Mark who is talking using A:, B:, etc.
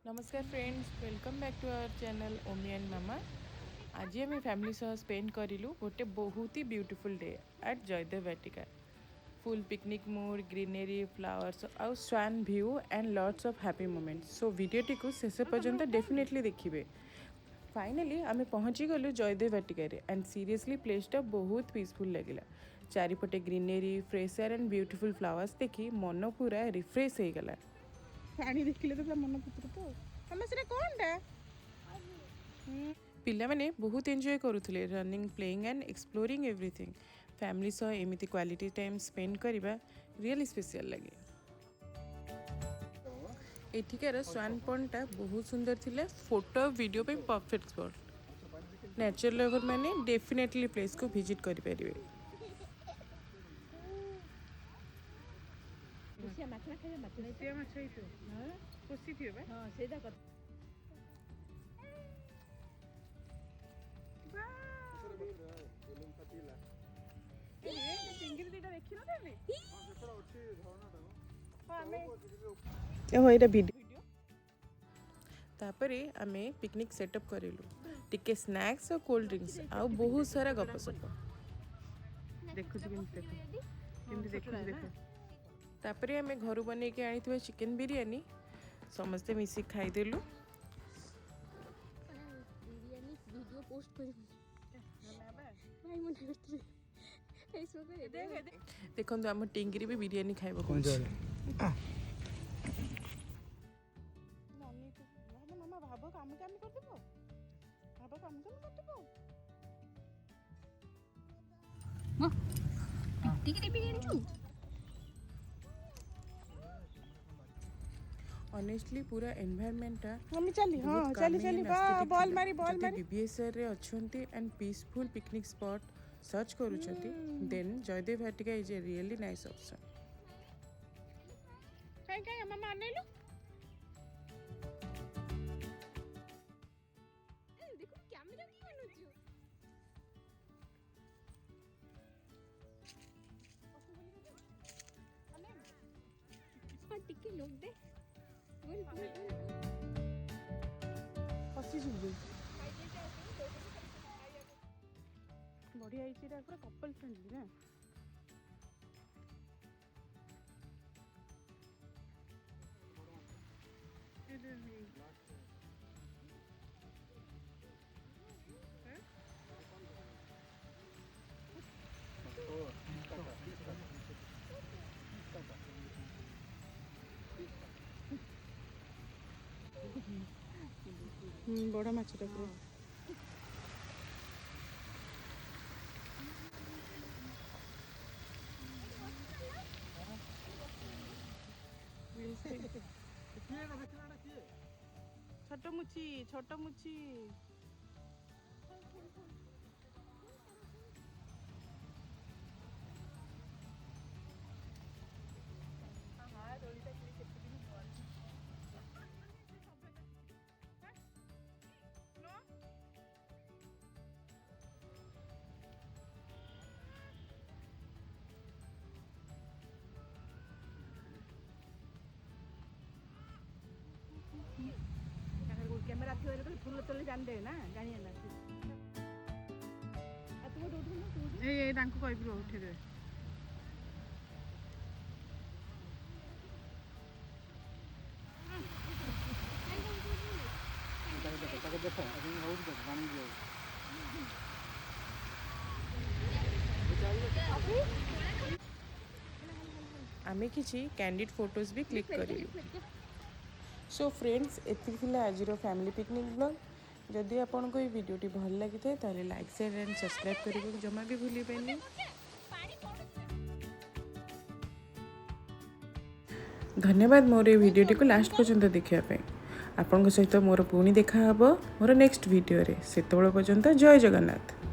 A: नमस्कार friends, welcome back to our channel Omi and Mama. आज आम फैमिली सह स्पेंड करूँ गोटे बहुत ही beautiful day at Jaydev Vatika. Full picnic mood, greenery, flowers आउ swan view and lots of happy moments. So वीडियोटी को शेष पर्यंत डेफिनेटली देखिए। फाइनली आम पहुँची गलु जयदेव वाटिका एंड सीरियसली प्लेसटा बहुत पीसफुल लगिला। चारिपटे greenery, fresh air and beautiful flowers देखी मन पूरा रिफ्रेश हो गला।
B: पानी देखिले तो मन पुत्र तो तमे से कोनटा
A: पिला माने बहुत एंजॉय करुले running, playing and exploring everything. Family सह एमिति क्वालिटी टाइम स्पेंड करबा रियली स्पेशल लगे। एठिकार स्वान पॉइंटा बहुत सुंदर थिला। फोटो वीडियो पे परफेक्ट स्पॉट। नेचर लवर माने डेफिनेटली प्लेस को विजिट करि परिबे।
B: कुसिया माछ ना खाए माछ कुसिया माछ है तो हां कुसी थियो बे हां सेदा कर
A: तापरे आमे पिकनिक सेटअप करेलु। टिके स्नैक्स और कोल्ड ड्रिंक्स आउ बहुत सारा गपसप।
B: देखु केमती देखु
A: तापरे आमे घर बने के आनी थिबा चिकन बिरयानी समस्ते मिसी खाइदेलु।
C: बिरयानी वीडियो पोस्ट कर भाई मन करते फेसबुक रे
A: देखो आम टिंगिरी भी बिरयानी खाइबो।
B: नानी तो यार मामा भाबो काम कर देबो भाबो काम कर देबो
C: टिकरी बिरयानी छु
A: ऑनेस्टली पूरा एनवायरनमेंट
B: मम्मी चली हां चली बॉल मारी
A: बीबीएसआर रे अछंती and peaceful picnic spot search करूछंती then Jaydev Vatika is a really nice option.
B: काई मामा आनेलु
C: देखो कैमरा की बनु छु हां टिके लोग दे बोल
B: पसी जुबे बढ़िया आइछि रे पूरा कपल फ्रेंडली ना बड़ा माछटा पूरा छोट मुची कैमरा थियो रे फुल चले जान दे ना जानिए ना आ तू उठ ना ए तांको कहबी उठे दे
A: आमे किछि कैंडिड फोटोज भी क्लिक करिलु। सो फ्रेंड्स एति आज फैमिली पिकनिक ब्लॉग। जदि आपन को वीडियो भल लगी थे ताले लाइक शेयर एंड सब्सक्राइब करने जमा भी भूली बेनी। धन्यवाद मोर ये वीडियोटी को लास्ट पर्यंत देखिए। आपन सहित मोर पुणी देखा मोर नेक्स्ट वीडियो रे। सेतबेल पर्यंत जय जगन्नाथ।